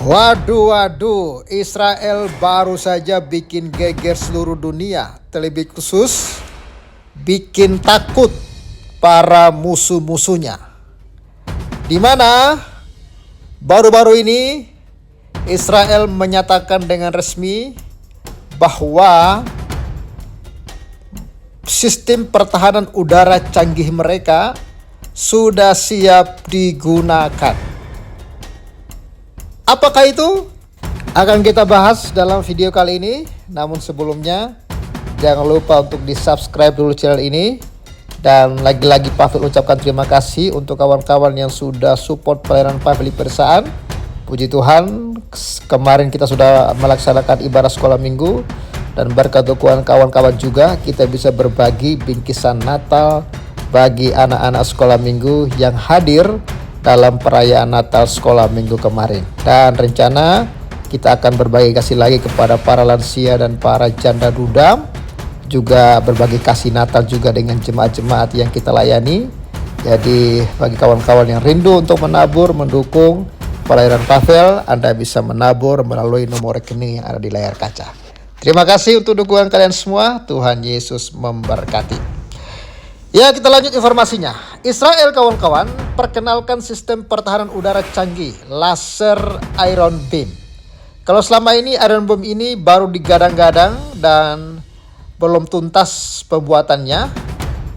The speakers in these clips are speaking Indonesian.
Waduh, Israel baru saja bikin geger seluruh dunia, terlebih khusus bikin takut para musuh-musuhnya. Di mana baru-baru ini Israel menyatakan dengan resmi bahwa sistem pertahanan udara canggih mereka sudah siap digunakan. Apakah itu? Akan kita bahas dalam video kali ini. Namun sebelumnya, jangan lupa untuk di-subscribe dulu channel ini. Dan lagi-lagi Pavel ucapkan terima kasih untuk kawan-kawan yang sudah support pelayanan Pavel di pedesaan. Puji Tuhan, kemarin kita sudah melaksanakan ibadah sekolah minggu. Dan berkat dukungan kawan-kawan juga, kita bisa berbagi bingkisan Natal bagi anak-anak sekolah minggu yang hadir dalam perayaan Natal sekolah minggu kemarin. Dan rencana kita akan berbagi kasih lagi kepada para lansia dan para janda duda, juga berbagi kasih Natal juga dengan jemaat-jemaat yang kita layani. Jadi bagi kawan-kawan yang rindu untuk menabur, mendukung pelayanan Pavel, Anda bisa menabur melalui nomor rekening yang ada di layar kaca. Terima kasih untuk dukungan kalian semua. Tuhan Yesus memberkati. Ya, kita lanjut informasinya. Israel kawan-kawan perkenalkan sistem pertahanan udara canggih, laser Iron Beam. Kalau selama ini Iron Beam ini baru digadang-gadang dan belum tuntas pembuatannya.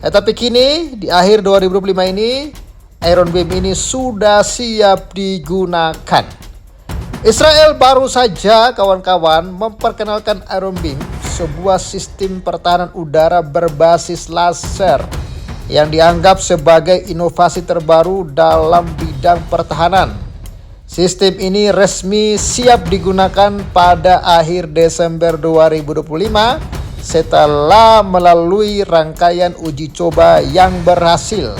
Tapi kini di akhir 2025 ini Iron Beam ini sudah siap digunakan. Israel baru saja kawan-kawan memperkenalkan Iron Beam, sebuah sistem pertahanan udara berbasis laser yang dianggap sebagai inovasi terbaru dalam bidang pertahanan. Sistem ini resmi siap digunakan pada akhir Desember 2025 setelah melalui rangkaian uji coba yang berhasil.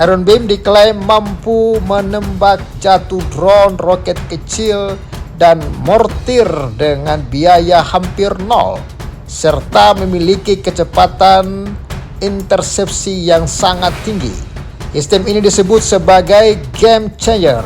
Iron Beam diklaim mampu menembak jatuh drone, roket kecil, dan mortir dengan biaya hampir nol, serta memiliki kecepatan intersepsi yang sangat tinggi. Sistem ini disebut sebagai game changer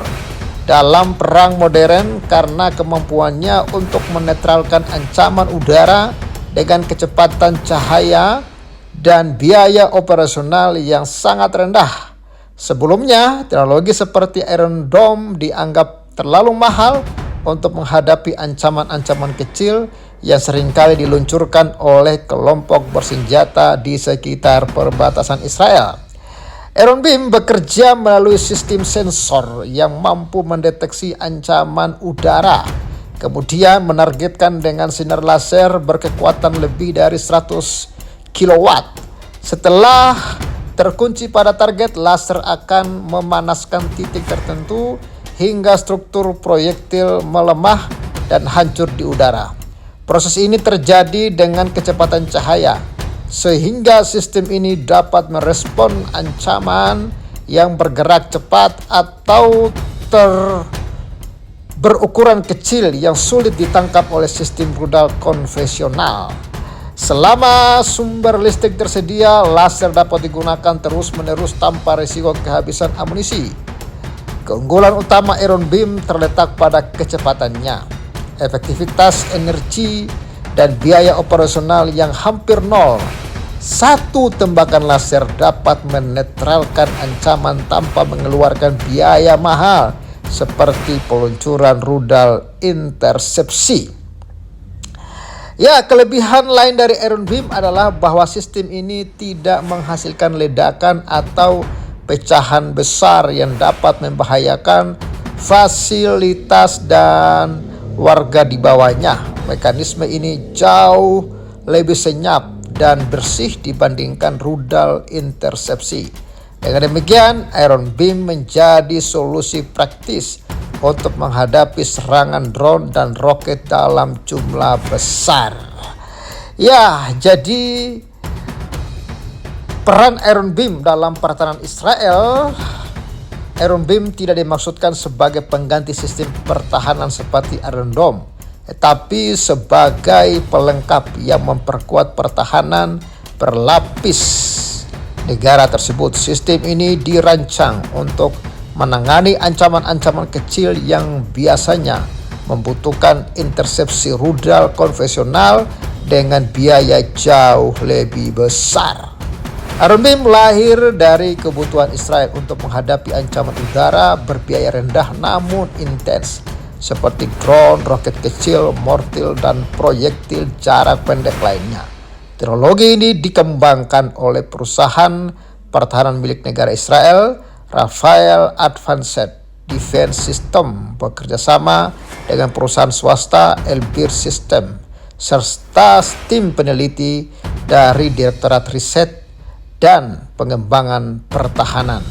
dalam perang modern karena kemampuannya untuk menetralkan ancaman udara dengan kecepatan cahaya dan biaya operasional yang sangat rendah. Sebelumnya, teknologi seperti Iron Dome dianggap terlalu mahal untuk menghadapi ancaman-ancaman kecil yang seringkali diluncurkan oleh kelompok bersenjata di sekitar perbatasan Israel. Iron Beam bekerja melalui sistem sensor yang mampu mendeteksi ancaman udara, kemudian menargetkan dengan sinar laser berkekuatan lebih dari 100 kW. Setelah terkunci pada target, laser akan memanaskan titik tertentu hingga struktur proyektil melemah dan hancur di udara. Proses ini terjadi dengan kecepatan cahaya, sehingga sistem ini dapat merespon ancaman yang bergerak cepat atau berukuran kecil yang sulit ditangkap oleh sistem rudal konvensional. Selama sumber listrik tersedia, laser dapat digunakan terus-menerus tanpa risiko kehabisan amunisi. Keunggulan utama Iron Beam terletak pada kecepatannya, efektivitas energi, dan biaya operasional yang hampir nol. Satu tembakan laser dapat menetralkan ancaman tanpa mengeluarkan biaya mahal seperti peluncuran rudal intersepsi. Ya, kelebihan lain dari Iron Beam adalah bahwa sistem ini tidak menghasilkan ledakan atau pecahan besar yang dapat membahayakan fasilitas dan warga di bawahnya. Mekanisme ini jauh lebih senyap dan bersih dibandingkan rudal intersepsi. Dengan demikian, Iron Beam menjadi solusi praktis untuk menghadapi serangan drone dan roket dalam jumlah besar. Ya, jadi peran Iron Beam dalam pertahanan Israel, Iron Beam tidak dimaksudkan sebagai pengganti sistem pertahanan seperti Iron Dome, tetapi sebagai pelengkap yang memperkuat pertahanan berlapis negara tersebut. Sistem ini dirancang untuk menangani ancaman-ancaman kecil yang biasanya membutuhkan intersepsi rudal konvensional dengan biaya jauh lebih besar. Iron Beam lahir dari kebutuhan Israel untuk menghadapi ancaman udara berbiaya rendah namun intens, seperti drone, roket kecil, mortir, dan proyektil jarak pendek lainnya. Teknologi ini dikembangkan oleh perusahaan pertahanan milik negara Israel, Rafael Advanced Defense System, bekerja sama dengan perusahaan swasta Elbir System, serta tim peneliti dari Direktorat Riset dan Pengembangan Pertahanan,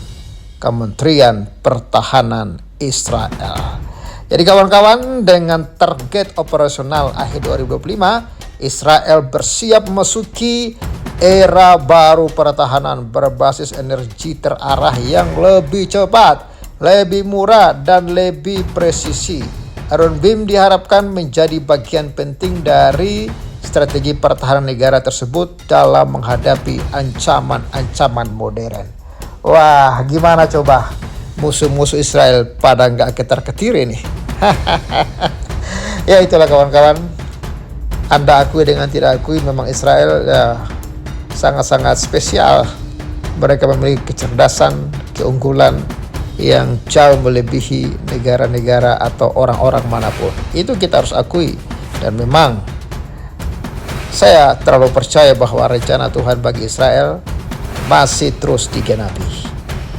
Kementerian Pertahanan Israel. Jadi kawan-kawan, dengan target operasional akhir 2025, Israel bersiap memasuki era baru pertahanan berbasis energi terarah yang lebih cepat, lebih murah, dan lebih presisi. Iron Beam diharapkan menjadi bagian penting dari strategi pertahanan negara tersebut dalam menghadapi ancaman-ancaman modern. Wah, gimana coba? Musuh-musuh Israel pada nggak ketar-ketir ini. Ya itulah kawan-kawan. Anda akui dengan tidak akui, memang Israel ya sangat-sangat spesial. Mereka memiliki kecerdasan, keunggulan yang jauh melebihi negara-negara atau orang-orang manapun. Itu kita harus akui. Dan memang saya terlalu percaya bahwa rencana Tuhan bagi Israel masih terus digenapi.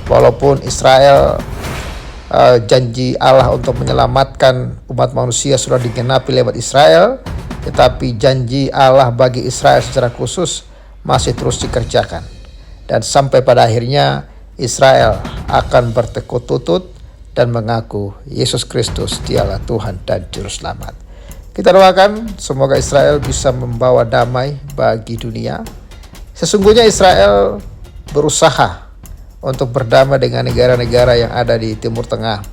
Walaupun Israel janji Allah untuk menyelamatkan umat manusia sudah digenapi lewat Israel, tetapi janji Allah bagi Israel secara khusus masih terus dikerjakan. Dan sampai pada akhirnya Israel akan bertekuk lutut dan mengaku Yesus Kristus dialah Tuhan dan Juru Selamat. Kita doakan semoga Israel bisa membawa damai bagi dunia. Sesungguhnya Israel berusaha untuk berdamai dengan negara-negara yang ada di Timur Tengah.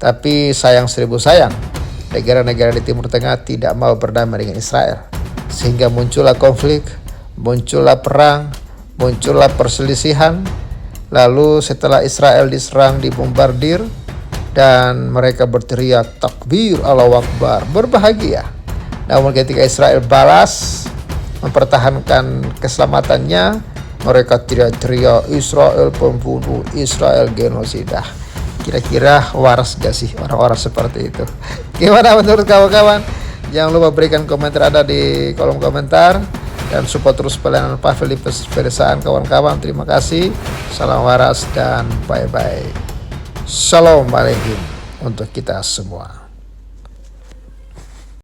Tapi sayang seribu sayang, negara-negara di Timur Tengah tidak mau berdamai dengan Israel. Sehingga muncullah konflik, muncullah perang, muncullah perselisihan. Lalu setelah Israel diserang, dibombardir, dan mereka berteriak takbir Allahu Akbar, berbahagia. Namun ketika Israel balas mempertahankan keselamatannya, mereka teriak-teriak Israel pembunuh, Israel genosida. Kira-kira waras gak sih orang-orang seperti itu? Gimana menurut kawan-kawan? Jangan lupa berikan komentar Anda di kolom komentar. Dan support terus pelayanan Pavel di pedesaan kawan-kawan. Terima kasih. Salam waras dan bye-bye. Shalom Alaikum untuk kita semua.